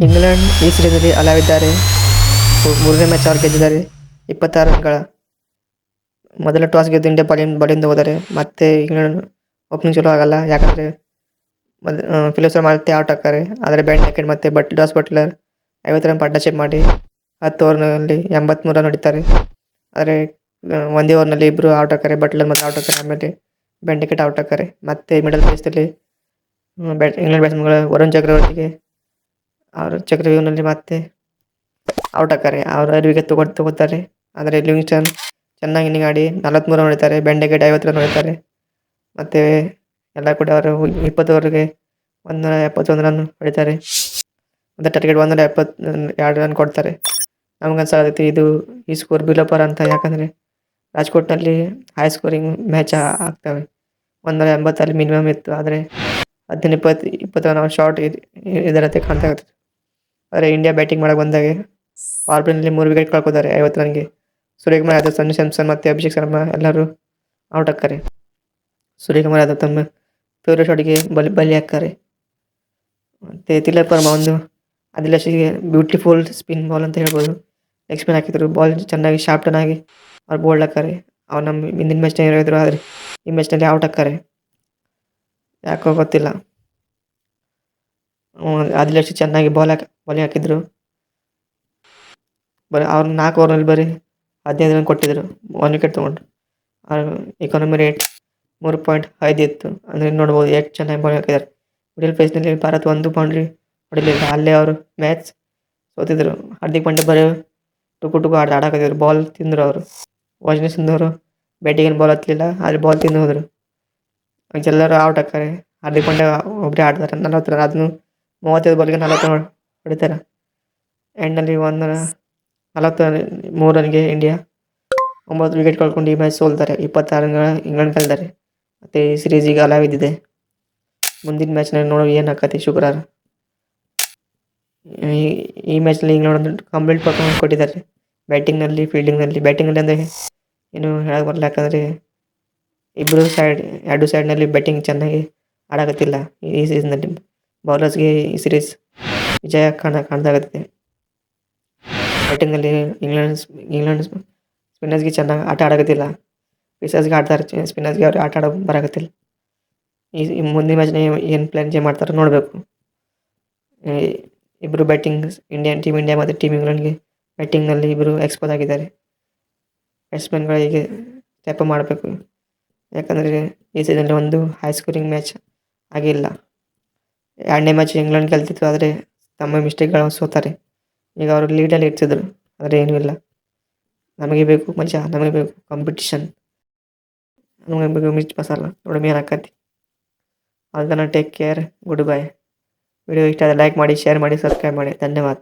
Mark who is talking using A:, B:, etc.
A: England ಈ ಸೀರೀಸ್ನಲ್ಲಿ ಹಲವಿದ್ದಾರೆ. ಮೂರನೇ match ಅವ್ರು ಗೆದ್ದಿದ್ದಾರೆ 26 ರನ್ಗಳ. ಮೊದಲ ಟಾಸ್ ಗೆದ್ದು ಇಂಡಿಯಾ ಬೌಲಿಂಗ್ ಹೋದರೆ ಮತ್ತೆ ಇಂಗ್ಲೆಂಡ್ ಓಪನಿಂಗ್ ಚಲೋ ಆಗಲ್ಲ. ಯಾಕಂದರೆ ಫಿಲಿಪ್ಸ್ ಮತ್ತೆ ಔಟ್ ಆಗ್ತಾರೆ. ಆದರೆ ಬೆನ್ ಡೆಕೆಟ್ ಮತ್ತು ಜಾಸ್ ಬಟ್ಲರ್ 50 ರನ್ ಪಾರ್ಟ್ನರ್ಶಿಪ್ ಮಾಡಿ 10 ಓವರ್ನಲ್ಲಿ 83 ರನ್ ಹೊಡಿತಾರೆ. ಆದರೆ ಒಂದೇ ಓವರ್ನಲ್ಲಿ ಇಬ್ಬರು ಔಟ್ ಆಗ್ತಾರೆ. ಬಟ್ಲರ್ ಮತ್ತು ಔಟ್ ಆಗ್ತಾರೆ. ಆಮೇಲೆ ಬೆನ್ ಡೆಕೆಟ್ ಔಟ್ ಆಗ್ತಾರೆ. ಮತ್ತೆ ಮಿಡಲ್ ಪೇಸ್ನಲ್ಲಿ ಇಂಗ್ಲೆಂಡ್ ಬ್ಯಾಟ್ಸ್ಮನ್ಗಳು ವರುಣ್ ಚಕ್ರವರ್ತಿಗೆ ಅವರು ಚಕ್ರವ್ಯೂಹದಲ್ಲಿ ಮತ್ತೆ ಔಟ್ ಆಗ್ತಾರೆ. ಅವರು ಅರಿವಿಗೆ ತಗೋತಾರೆ. ಆದರೆ ಲಿವಿಂಗ್ಸ್ಟನ್ ಚೆನ್ನಾಗಿ ಇನ್ನಿಂಗ್ ಆಡಿ 43 ರನ್ ಹೊಡಿತಾರೆ. ಬೆನ್ ಡೆಕೆಟ್ 50 ರನ್ ಹೊಡಿತಾರೆ. ಮತ್ತು ಎಲ್ಲ ಕೂಡ ಅವರು 20 ಓವರ್ಗೆ 171 ರನ್ ಹೊಡಿತಾರೆ. ಮತ್ತು ಟಾರ್ಗೆಟ್ 172 ರನ್ ಕೊಡ್ತಾರೆ. ನಮಗನ್ಸಾಗತ್ತೆ ಈ ಸ್ಕೋರ್ ಬಿಲೋ ಪರ್ ಅಂತ. ಯಾಕಂದರೆ ರಾಜ್ಕೋಟ್ನಲ್ಲಿ ಹೈ ಸ್ಕೋರಿಂಗ್ ಮ್ಯಾಚ್ ಆಗ್ತವೆ. 180 ಮಿನಿಮಮ್ ಇತ್ತು. ಆದರೆ 15-20 ರನ್ ಶಾರ್ಟ್ ಇದರಂತೆ ಕಾಣ್ತಾ ಇರ್ತದೆ. ಆದರೆ ಇಂಡಿಯಾ ಬ್ಯಾಟಿಂಗ್ ಮಾಡಕ್ಕೆ ಬಂದಾಗೆ ಪವರ್ ಪ್ಲೇನಲ್ಲಿ 3 ವಿಕೆಟ್ ಕಳ್ಕೊತಾರೆ 50 ರನ್ಗೆ. ಸೂರ್ಯಕುಮಾರ್ ಯಾದವ್, ಸಂಜು ಸ್ಯಾಮ್ಸನ್ ಮತ್ತು ಅಭಿಷೇಕ್ ಶರ್ಮಾ ಎಲ್ಲರೂ ಔಟ್ ಆಗ್ತಾರೆ. ಸೂರ್ಯಕುಮಾರ್ ಯಾದವ್ ತಮ್ಮ ಫೇವ್ರೇಟ್ ಶಾಟ್ಗೆ ಬಲಿ ಹಾಕ್ತಾರೆ. ಮತ್ತು ತಿಲಕ್ ವರ್ಮಾ ಒಂದು ಆದಿಲಾಶಿಗೆ ಬ್ಯೂಟಿಫುಲ್ ಸ್ಪಿನ್ ಬಾಲ್ ಅಂತ ಹೇಳ್ಬೋದು. ಲೆಗ್ ಸ್ಪಿನ್ ಹಾಕಿದ್ರು. ಬಾಲ್ ಚೆನ್ನಾಗಿ ಶಾರ್ಪ್ ಟರ್ನ್ ಆಗಿ ಅವ್ರು ಬೋಲ್ಡ್ ಹಾಕ್ತಾರೆ. ಅವ್ರು ನಮ್ಮ ಹಿಂದಿನ ಮ್ಯಾಚ್ನಾಗ ಹೇಳಿದ್ರು. ಆದರೆ ಈ ಮ್ಯಾಚ್ನಲ್ಲಿ ಔಟ್ ಹಾಕ್ತಾರೆ. ಯಾಕೋ ಗೊತ್ತಿಲ್ಲ. ಆದಿಲಾಶಿ ಚೆನ್ನಾಗಿ ಬಾಲಿಂಗ್ ಹಾಕಿದ್ರು. ಅವ್ರು 4 ಓವರ್ನಲ್ಲಿ ಬರೀ 15 ರನ್ ಕೊಟ್ಟಿದ್ರು. 1 ವಿಕೆಟ್ ತೊಗೊಂಡ್ರು. ಎಕಾನಮಿ ರೇಟ್ 3.5 ಇತ್ತು. ಅಂದರೆ ನೋಡ್ಬೋದು ಎಷ್ಟು ಚೆನ್ನಾಗಿ ಬಾಲ್ ಹಾಕಿದ್ದಾರೆ. ಮಿಡಲ್ ಪೇಸ್ನಲ್ಲಿ ಭಾರತ್ ಒಂದು ಬೌಂಡ್ರಿ ಹೊಡಿಲಿಲ್ಲ. ಅಲ್ಲೇ ಅವರು ಮ್ಯಾಚ್ ಸೋತಿದ್ರು. ಹಾರ್ದಿಕ್ ಪಾಂಡ್ಯ ಬರೀ ಟುಕು ಆಡಾಕತ್ತಿದ್ರು. ಬಾಲ್ ತಿಂದರು ಅವರು. ವಾಷಿಂಗ್ಟನ್ ಸುಂದರ್ ಬ್ಯಾಟಿಂಗ್ ಬಾಲ್ ಹತ್ತಲಿಲ್ಲ. ಆದರೆ ಬಾಲ್ ತಿಂದು ಹೋದರು. ಎಲ್ಲರೂ ಔಟ್ ಆಗ್ತಾರೆ. ಹಾರ್ದಿಕ್ ಪಾಂಡ್ಯ ಒಬ್ಬರೇ ಆಡ್ತಾರೆ. 40 ರನ್. ಅದನ್ನು 35 ಬಾಲ್ಗೆ 40 ರನ್ ಹೊಡಿತಾರೆ. ಎಂಡ್ನಲ್ಲಿ 143 ರನ್ಗೆ ಇಂಡಿಯಾ 9 ವಿಕೆಟ್ ಕಳ್ಕೊಂಡು ಈ ಮ್ಯಾಚ್ ಸೋಲ್ತಾರೆ. 26 ರನ್ಗಳ ಇಂಗ್ಲೆಂಡ್ ಗೆಲ್ತಾರೆ. ಮತ್ತು ಈ ಸೀರೀಸ್ ಈಗ ಹಲಾವಿದ್ದಿದೆ. ಮುಂದಿನ ಮ್ಯಾಚ್ನಾಗ ನೋಡೋ ಏನು ಆಕತಿ ಶುಕ್ರವಾರ. ಈ ಮ್ಯಾಚ್ನಲ್ಲಿ ಇಂಗ್ಲೆಂಡ್ ಒಂದು ಕಂಪ್ಲೀಟ್ ಪರ್ಫಾರ್ಮೆನ್ಸ್ ಕೊಟ್ಟಿದ್ದಾರೆ. ಬ್ಯಾಟಿಂಗ್ನಲ್ಲಿ, ಫೀಲ್ಡಿಂಗ್ನಲ್ಲಿ. ಬ್ಯಾಟಿಂಗ್ನಲ್ಲಿ ಅಂದರೆ ಏನು ಹೇಳಕ್ಕೆ ಬರಲ್ಲ. ಯಾಕಂದರೆ ಎರಡು ಸೈಡ್ನಲ್ಲಿ ಬ್ಯಾಟಿಂಗ್ ಚೆನ್ನಾಗಿ ಆಡಕತ್ತಿಲ್ಲ ಈ ಸೀರೀಸ್ನಲ್ಲಿ. ಬೌಲರ್ಸ್ಗೆ ಈ ಸೀರೀಸ್ ವಿಜಯ ಕಾಣ್ದಾಗತ್ತೆ. ಬ್ಯಾಟಿಂಗ್ನಲ್ಲಿ ಇಂಗ್ಲೆಂಡ್ ಸ್ಪಿನ್ನರ್ಸ್ಗೆ ಚೆನ್ನಾಗಿ ಆಟ ಆಡಕತ್ತಿಲ್ಲ. ಪೇಸರ್ಸ್ಗೆ ಆಡ್ತಾರೆ. ಸ್ಪಿನ್ನರ್ಸ್ಗೆ ಅವ್ರು ಆಟ ಆಡೋಕೆ ಬರಾಕತ್ತಿಲ್ಲ. ಈ ಮುಂದಿನ ಮ್ಯಾಚ್ನ ಏನು ಪ್ಲ್ಯಾನ್ ಮಾಡ್ತಾರೋ ನೋಡಬೇಕು. ಇಬ್ಬರು ಟೀಮ್ ಇಂಡಿಯಾ ಮತ್ತು ಟೀಮ್ ಇಂಗ್ಲೆಂಡ್ಗೆ ಬ್ಯಾಟಿಂಗ್ನಲ್ಲಿ ಇಬ್ಬರು ಎಕ್ಸ್ಪೋಸ್ ಆಗಿದ್ದಾರೆ. ಬ್ಯಾಟ್ಸ್ಮನ್ಗಳಿಗೆ ಸ್ಟೆಪ್ ಅಪ್ ಮಾಡಬೇಕು. ಯಾಕಂದರೆ ಈ ಸೀಸನ್ನಲ್ಲಿ ಒಂದು ಹೈ ಸ್ಕೋರಿಂಗ್ ಮ್ಯಾಚ್ ಆಗಿಲ್ಲ. 2ನೇ ಮ್ಯಾಚ್ ಇಂಗ್ಲೆಂಡ್ ಗೆಲ್ತಿತ್ತು. ಆದರೆ ತಮ್ಮ ಮಿಸ್ಟೇಕ್ಗಳು ಸೋತಾರೆ. ಈಗ ಅವರು ಲೀಡಲ್ಲಿ ಇರ್ತಿದ್ರು. ಆದರೆ ಏನೂ ಇಲ್ಲ. ನಮಗೆ ಬೇಕು ಮಜಾ, ನಮಗೆ ಬೇಕು ಕಾಂಪಿಟಿಷನ್, ನಮಗೆ ಬೇಕು ಮಿರ್ಚ್ ಮಸಾಲ. ನೋಡಿ ಏನು ಆಕತಿ. ಅದನ್ನು take care. Good bye. Video ಇಷ್ಟ ಆದರೆ ಲೈಕ್ ಮಾಡಿ, ಶೇರ್ ಮಾಡಿ, ಸಬ್ಸ್ಕ್ರೈಬ್ ಮಾಡಿ. ಧನ್ಯವಾದ.